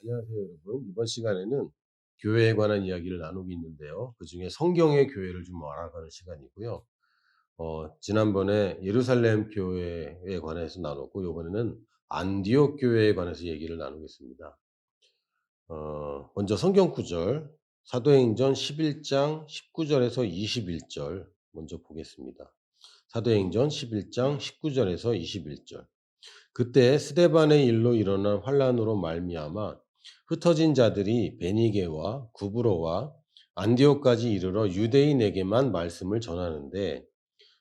안녕하세요, 여러분. 이번 시간에는 교회에 관한 이야기를 나누고 있는데요. 그중에 성경의 교회를 좀 알아가는 시간이고요. 지난번에 예루살렘 교회에 관해서 나눴고, 이번에는 안디옥 교회에 관해서 얘기를 나누겠습니다. 먼저 성경 구절, 사도행전 11장 19절에서 21절 먼저 보겠습니다. 사도행전 11장 19절에서 21절. 그때 스데반의 일로 일어난 환란으로 말미암아 흩어진 자들이 베니게와 구브로와 안디옥까지 이르러 유대인에게만 말씀을 전하는데,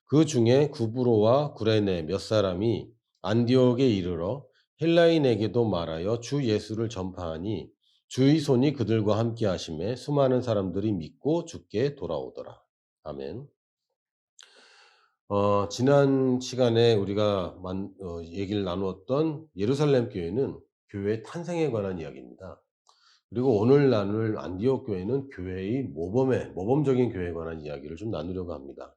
그 중에 구브로와 구레네 몇 사람이 안디옥에 이르러 헬라인에게도 말하여 주 예수를 전파하니 주의 손이 그들과 함께 하심에 수많은 사람들이 믿고 주께 돌아오더라. 아멘. 지난 시간에 우리가 얘기를 나누었던 예루살렘 교회는 교회의 탄생에 관한 이야기입니다. 그리고 오늘 나눌 안디옥 교회는 교회의 모범적인 교회에 관한 이야기를 좀 나누려고 합니다.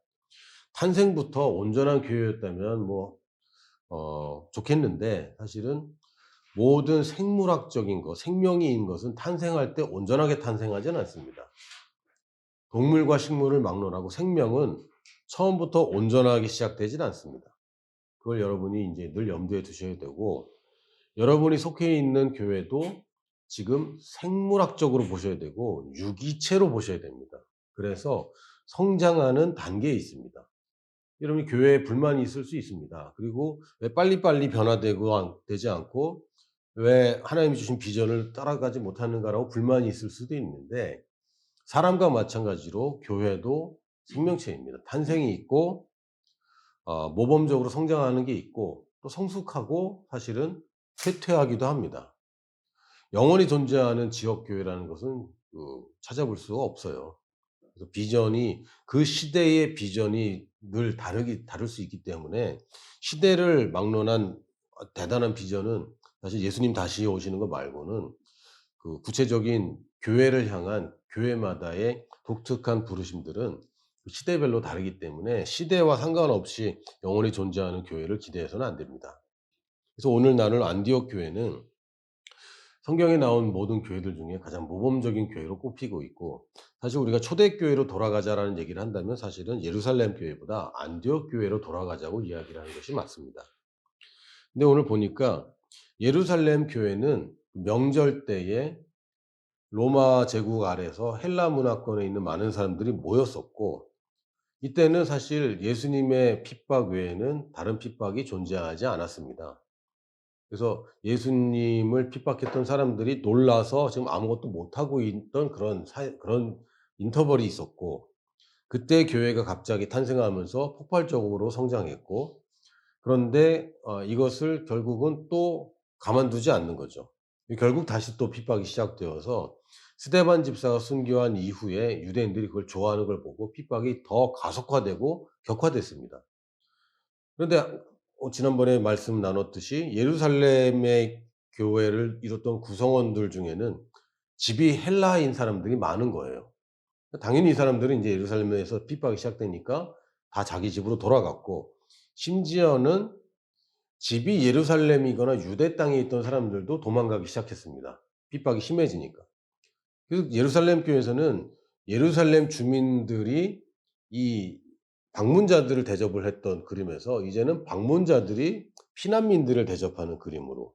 탄생부터 온전한 교회였다면 좋겠는데, 사실은 모든 생물학적인 것, 생명이 있는 것은 탄생할 때 온전하게 탄생하지는 않습니다. 동물과 식물을 막론하고 생명은 처음부터 온전하게 시작되진 않습니다. 그걸 여러분이 이제 늘 염두에 두셔야 되고, 여러분이 속해 있는 교회도 지금 생물학적으로 보셔야 되고 유기체로 보셔야 됩니다. 그래서 성장하는 단계에 있습니다. 여러분이 교회에 불만이 있을 수 있습니다. 그리고 왜 빨리빨리 되지 않고 왜 하나님이 주신 비전을 따라가지 못하는가라고 불만이 있을 수도 있는데, 사람과 마찬가지로 교회도 생명체입니다. 탄생이 있고 모범적으로 성장하는 게 있고, 또 성숙하고 사실은 쇠퇴하기도 합니다. 영원히 존재하는 지역교회라는 것은 찾아볼 수가 없어요. 그래서 그 시대의 비전이 늘 다를 수 있기 때문에, 시대를 막론한 대단한 비전은 사실 예수님 다시 오시는 거 말고는 그 구체적인 교회를 향한 교회마다의 독특한 부르심들은 시대별로 다르기 때문에 시대와 상관없이 영원히 존재하는 교회를 기대해서는 안 됩니다. 그래서 오늘 나눌 안디옥 교회는 성경에 나온 모든 교회들 중에 가장 모범적인 교회로 꼽히고 있고, 사실 우리가 초대교회로 돌아가자라는 얘기를 한다면 사실은 예루살렘 교회보다 안디옥 교회로 돌아가자고 이야기를 하는 것이 맞습니다. 근데 오늘 보니까 예루살렘 교회는 명절 때에 로마 제국 아래서 헬라 문화권에 있는 많은 사람들이 모였었고, 이때는 사실 예수님의 핍박 외에는 다른 핍박이 존재하지 않았습니다. 그래서 예수님을 핍박했던 사람들이 놀라서 지금 아무것도 못하고 있던 그런 인터벌이 있었고, 그때 교회가 갑자기 탄생하면서 폭발적으로 성장했고, 그런데 이것을 결국은 또 가만두지 않는 거죠. 결국 다시 또 핍박이 시작되어서 스데반 집사가 순교한 이후에 유대인들이 그걸 좋아하는 걸 보고 핍박이 더 가속화되고 격화됐습니다. 그런데 지난번에 말씀 나눴듯이 예루살렘의 교회를 이뤘던 구성원들 중에는 집이 헬라인 사람들이 많은 거예요. 당연히 이 사람들은 이제 예루살렘에서 핍박이 시작되니까 다 자기 집으로 돌아갔고, 심지어는 집이 예루살렘이거나 유대 땅에 있던 사람들도 도망가기 시작했습니다. 핍박이 심해지니까. 그래서 예루살렘 교회에서는 예루살렘 주민들이 이 방문자들을 대접을 했던 그림에서, 이제는 방문자들이 피난민들을 대접하는 그림으로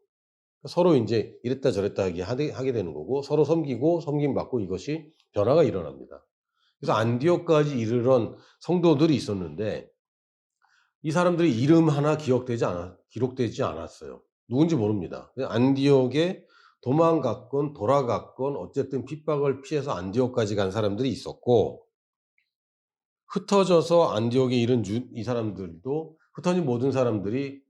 서로 인제 이랬다 저랬다 하게 되는 거고, 서로 섬기고 섬김받고, 이것이 변화가 일어납니다. 그래서 안디옥까지 이르던 성도들이 있었는데, 이 사람들이 이름 하나 기록되지 않았어요. 누군지 모릅니다. 안디옥에 도망갔건 돌아갔건 어쨌든 핍박을 피해서 안디옥까지 간 사람들이 있었고, 흩어져서 안디옥에 이른 이 사람들도, 흩어진 모든 사람들이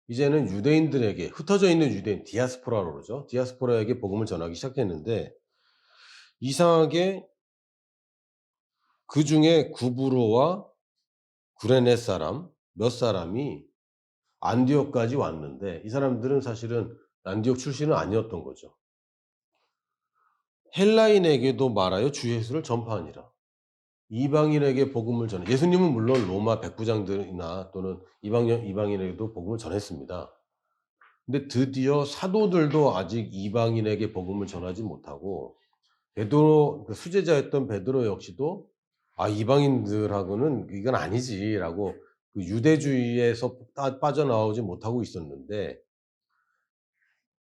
이제는 유대인들에게, 흩어져 있는 유대인, 디아스포라로 그러죠. 디아스포라에게 복음을 전하기 시작했는데, 이상하게 그중에 구브로와 구레네 사람 몇 사람이 안디옥까지 왔는데, 이 사람들은 사실은 안디옥 출신은 아니었던 거죠. 헬라인에게도 말하여 주 예수를 전파하니라. 이방인에게 복음을 전해 예수님은 물론 로마 백부장들이나 또는 이방인에게도 복음을 전했습니다. 근데 드디어 사도들도 아직 이방인에게 복음을 전하지 못하고 베드로 그 수제자였던 베드로 역시도 '아 이방인들하고는 이건 아니지.'라고 그 유대주의에서 빠져나오지 못하고 있었는데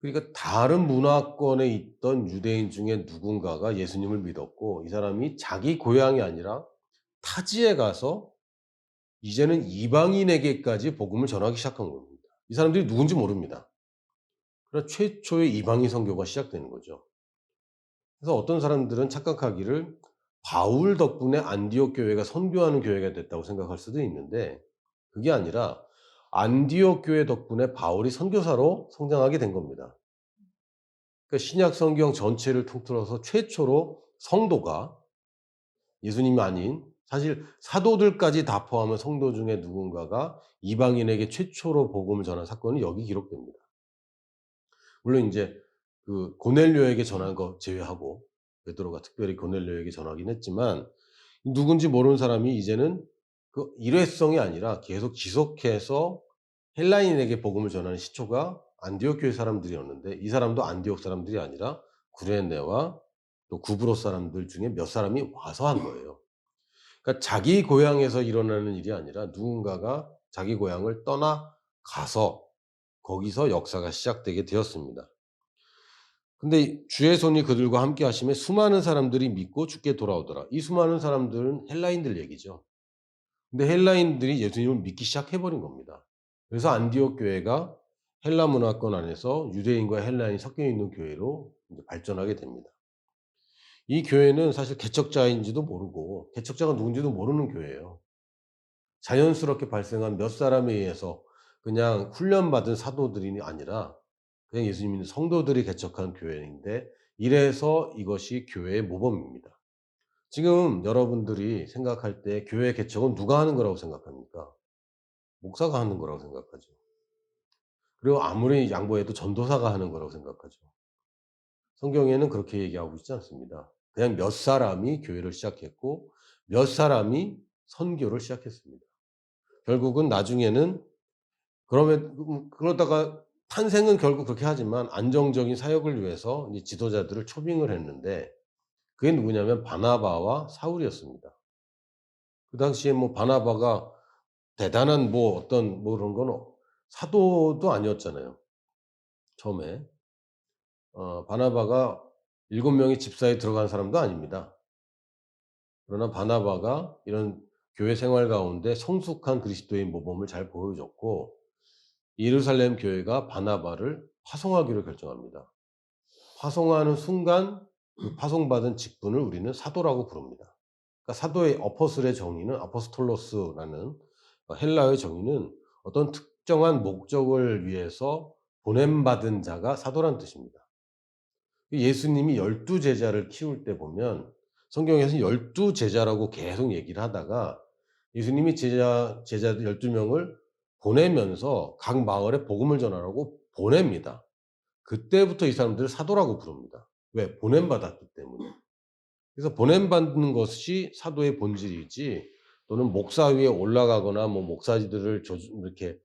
그러니까 다른 문화권에 있던 유대인 중에 누군가가 예수님을 믿었고 이 사람이 자기 고향이 아니라 타지에 가서 이제는 이방인에게까지 복음을 전하기 시작한 겁니다. 이 사람들이 누군지 모릅니다. 그래서 최초의 이방인 선교가 시작되는 거죠. 그래서 어떤 사람들은 착각하기를 바울 덕분에 안디옥 교회가 선교하는 교회가 됐다고 생각할 수도 있는데 그게 아니라 안디옥 교회 덕분에 바울이 선교사로 성장하게 된 겁니다. 그러니까 신약 성경 전체를 통틀어서 최초로 성도가 예수님이 아닌 사실 사도들까지 다 포함한 성도 중에 누군가가 이방인에게 최초로 복음을 전한 사건이 여기 기록됩니다. 물론 인제 그 고넬료에게 전한 거 제외하고 베드로가 특별히 고넬료에게 전하긴 했지만 누군지 모르는 사람이 이제는 그 일회성이 아니라 계속 지속해서 헬라인에게 복음을 전하는 시초가 안디옥 교회 사람들이었는데 이 사람도 안디옥 사람들이 아니라 구레네와 또 구브로 사람들 중에 몇 사람이 와서 한 거예요. 그러니까 자기 고향에서 일어나는 일이 아니라 누군가가 자기 고향을 떠나가서 거기서 역사가 시작되게 되었습니다. 근데 주의 손이 그들과 함께 하심에 수많은 사람들이 믿고 주께 돌아오더라. 이 수많은 사람들은 헬라인들 얘기죠. 근데 헬라인들이 예수님을 믿기 시작해 버린 겁니다. 그래서 안디옥 교회가 헬라 문화권 안에서 유대인과 헬라인이 섞여 있는 교회로 이제 발전하게 됩니다. 이 교회는 사실 개척자인지도 모르고 개척자가 누군지도 모르는 교회예요. 자연스럽게 발생한 몇 사람에 의해서 그냥 훈련받은 사도들이 아니라 그냥 예수님 믿는 성도들이 개척한 교회인데 이래서 이것이 교회의 모범입니다. 지금 여러분들이 생각할 때 교회 개척은 누가 하는 거라고 생각합니까? 목사가 하는 거라고 생각하죠. 그리고 아무리 양보해도 전도사가 하는 거라고 생각하죠. 성경에는 그렇게 얘기하고 있지 않습니다. 그냥 몇 사람이 교회를 시작했고 몇 사람이 선교를 시작했습니다. 결국은 나중에는 그러다가 탄생은 결국 그렇게 하지만 안정적인 사역을 위해서 이 지도자들을 초빙을 했는데 그게 누구냐면 바나바와 사울이었습니다. 그 당시에 뭐 바나바가 대단한 뭐 어떤 뭐 그런 건 사도도 아니었잖아요, 처음에. 바나바가 7 명의 집사에 들어간 사람도 아닙니다. 그러나 바나바가 이런 교회 생활 가운데 성숙한 그리스도의 모범을 잘 보여줬고 예루살렘 교회가 바나바를 파송하기로 결정합니다. 파송하는 순간 그 파송받은 직분을 우리는 사도라고 부릅니다. 그러니까 사도의 어퍼슬의 정의는 아포스톨로스라는 헬라어의 정의는 어떤 특정한 목적을 위해서 보냄받은 자가 사도란 뜻입니다. 예수님이 12 제자를 키울 때 보면 성경에서는 12 제자라고 계속 얘기를 하다가 예수님이 제자들 12 명을 보내면서 각 마을에 복음을 전하라고 보냅니다. 그때부터 이 사람들을 사도라고 부릅니다. 왜? 보냄받았기 때문에. 그래서 보냄받는 것이 사도의 본질이지 또는 목사 위에 올라가거나 뭐 목사들을 이렇게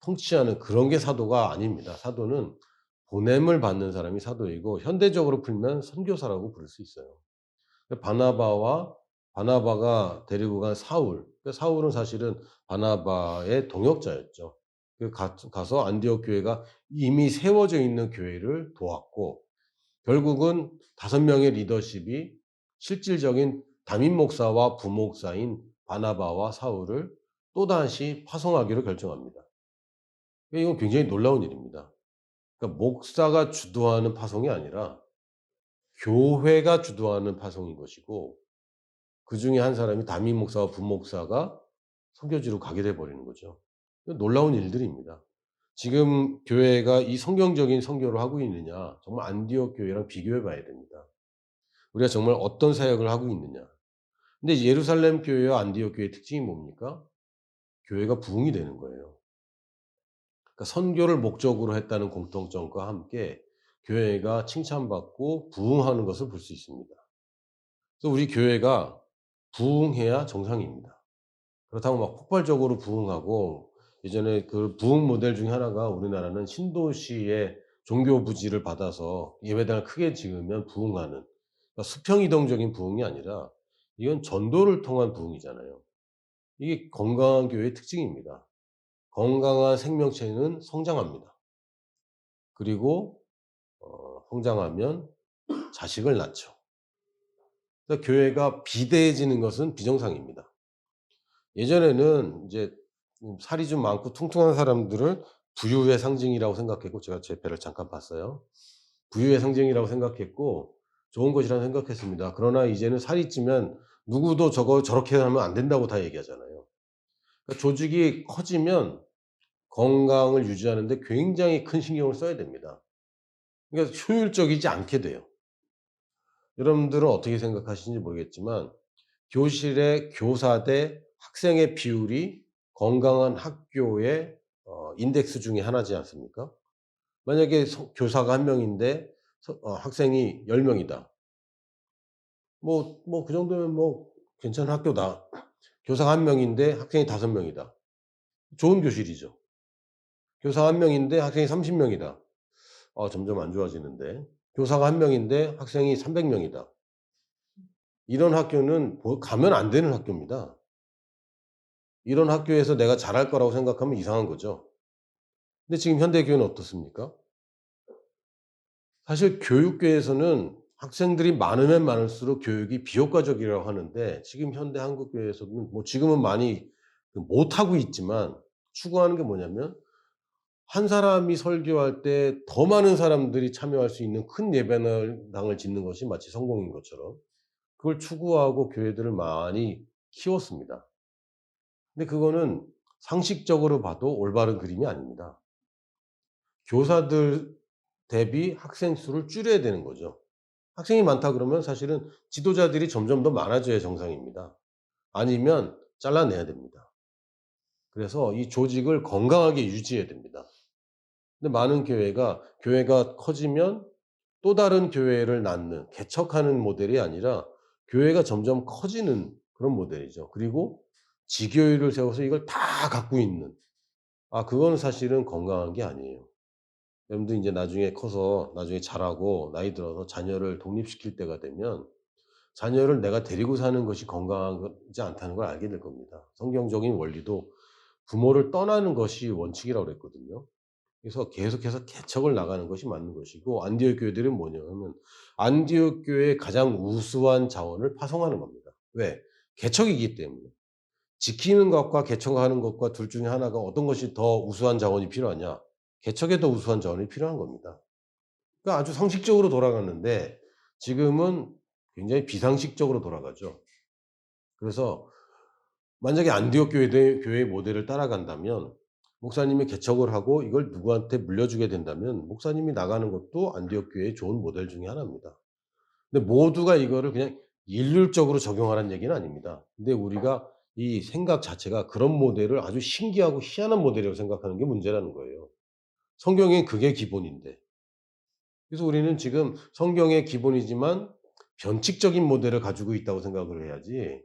통치하는 그런 게 사도가 아닙니다. 사도는 보냄을 받는 사람이 사도이고 현대적으로 풀면 선교사라고 부를 수 있어요. 바나바가 데리고 간 사울. 사울은 사실은 바나바의 동역자였죠. 가서 안디옥 교회가 이미 세워져 있는 교회를 도왔고 결국은 5 명의 리더십이 실질적인 담임 목사와 부목사인 바나바와 사울을 또다시 파송하기로 결정합니다. 이건 굉장히 놀라운 일입니다. 그러니까 목사가 주도하는 파송이 아니라 교회가 주도하는 파송인 것이고 그중에 한 사람이 담임 목사와 부목사가 선교지로 가게 돼 버리는 거죠. 놀라운 일들입니다. 지금 교회가 이 성경적인 선교를 하고 있느냐 정말 안디옥 교회랑 비교해 봐야 됩니다. 우리가 정말 어떤 사역을 하고 있느냐. 근데 예루살렘 교회와 안디옥 교회의 특징이 뭡니까? 교회가 부흥이 되는 거예요. 그러니까 선교를 목적으로 했다는 공통점과 함께 교회가 칭찬받고 부흥하는 것을 볼 수 있습니다. 그래서 우리 교회가 부흥해야 정상입니다. 그렇다고 막 폭발적으로 부흥하고 예전에 그 부흥 모델 중에 하나가 우리나라는 신도시의 종교 부지를 받아서 예배당을 크게 지으면 부흥하는 그러니까 수평이동적인 부흥이 아니라 이건 전도를 통한 부흥이잖아요. 이게 건강한 교회의 특징입니다. 건강한 생명체는 성장합니다. 그리고 성장하면 자식을 낳죠. 그래서 교회가 비대해지는 것은 비정상입니다. 예전에는 이제 살이 좀 많고 퉁퉁한 사람들을 부유의 상징이라고 생각했고 제가 제 배를 잠깐 봤어요. 부유의 상징이라고 생각했고 좋은 것이라고 생각했습니다. 그러나 이제는 살이 찌면 누구도 저거 저렇게 하면 안 된다고 다 얘기하잖아요. 그러니까 조직이 커지면 건강을 유지하는 데 굉장히 큰 신경을 써야 됩니다. 그러니까 효율적이지 않게 돼요. 여러분들은 어떻게 생각하시는지 모르겠지만 교실의 교사 대 학생의 비율이 건강한 학교의 인덱스 중에 하나지 않습니까? 만약에 교사가 1 명인데 학생이 10 명이다. 그 정도면 뭐 괜찮은 학교다. 교사가 1 명인데 학생이 5 명이다. 좋은 교실이죠. 교사가 1 명인데 학생이 30 명이다. 점점 안 좋아지는데. 교사가 1 명인데 학생이 300 명이다. 이런 학교는 가면 안 되는 학교입니다. 이런 학교에서 내가 잘할 거라고 생각하면 이상한 거죠. 근데 지금 현대교회는 어떻습니까? 사실 교육계에서는 학생들이 많으면 많을수록 교육이 비효과적이라고 하는데 지금 현대 한국교회에서는 뭐 지금은 많이 못하고 있지만 추구하는 게 뭐냐면 한 사람이 설교할 때 더 많은 사람들이 참여할 수 있는 큰 예배당을 짓는 것이 마치 성공인 것처럼 그걸 추구하고 교회들을 많이 키웠습니다. 근데 그거는 상식적으로 봐도 올바른 그림이 아닙니다. 교사들 대비 학생 수를 줄여야 되는 거죠. 학생이 많다 그러면 사실은 지도자들이 점점 더 많아져야 정상입니다. 아니면 잘라내야 됩니다. 그래서 이 조직을 건강하게 유지해야 됩니다. 근데 많은 교회가 커지면 또 다른 교회를 낳는 개척하는 모델이 아니라 교회가 점점 커지는 그런 모델이죠. 그리고 지교회를 세워서 이걸 다 갖고 있는 그거는 사실은 건강한 게 아니에요. 여러분들 인제 나중에 커서 나중에 자라고 나이 들어서 자녀를 독립시킬 때가 되면 자녀를 내가 데리고 사는 것이 건강하지 않다는 걸 알게 될 겁니다. 성경적인 원리도 부모를 떠나는 것이 원칙이라고 그랬거든요. 그래서 계속해서 개척을 나가는 것이 맞는 것이고 안디옥 교회들은 뭐냐면 안디옥 교회의 가장 우수한 자원을 파송하는 겁니다. 왜? 개척이기 때문에. 지키는 것과 개척하는 것과 둘 중에 하나가 어떤 것이 더 우수한 자원이 필요하냐? 개척에 더 우수한 자원이 필요한 겁니다. 그러니까 아주 상식적으로 돌아갔는데 지금은 굉장히 비상식적으로 돌아가죠. 그래서 만약에 안디옥 교회의 모델을 따라간다면 목사님이 개척을 하고 이걸 누구한테 물려주게 된다면 목사님이 나가는 것도 안디옥 교회의 좋은 모델 중에 하나입니다. 근데 모두가 이거를 그냥 일률적으로 적용하라는 얘기는 아닙니다. 근데 우리가 이 생각 자체가 그런 모델을 아주 신기하고 희한한 모델이라고 생각하는 게 문제라는 거예요. 성경엔 그게 기본인데. 그래서 우리는 지금 성경의 기본이지만 변칙적인 모델을 가지고 있다고 생각을 해야지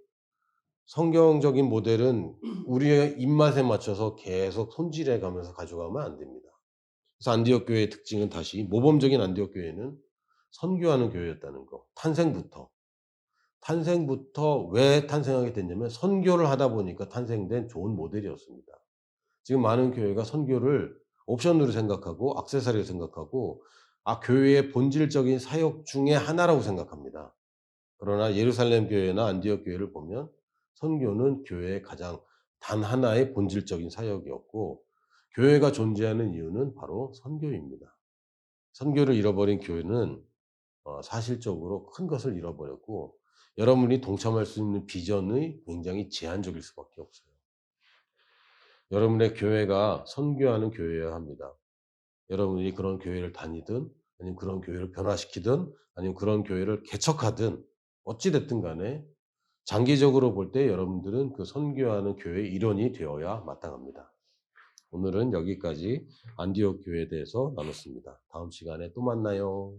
성경적인 모델은 우리의 입맛에 맞춰서 계속 손질해 가면서 가져가면 안 됩니다. 그래서 안디옥 교회의 특징은 다시 모범적인 안디옥 교회는 선교하는 교회였다는 거. 탄생부터. 탄생부터 왜 탄생하게 됐냐면 선교를 하다 보니까 탄생된 좋은 모델이었습니다. 지금 많은 교회가 선교를 옵션으로 생각하고 액세서리로 생각하고 교회의 본질적인 사역 중의 하나라고 생각합니다. 그러나 예루살렘 교회나 안디옥 교회를 보면 선교는 교회의 가장 단 하나의 본질적인 사역이었고 교회가 존재하는 이유는 바로 선교입니다. 선교를 잃어버린 교회는 사실적으로 큰 것을 잃어버렸고 여러분이 동참할 수 있는 비전이 굉장히 제한적일 수밖에 없어요. 여러분의 교회가 선교하는 교회여야 합니다. 여러분이 그런 교회를 다니든 아니면 그런 교회를 변화시키든 아니면 그런 교회를 개척하든 어찌 됐든 간에 장기적으로 볼 때 여러분들은 그 선교하는 교회의 일원이 되어야 마땅합니다. 오늘은 여기까지 안디옥 교회에 대해서 나눴습니다. 다음 시간에 또 만나요.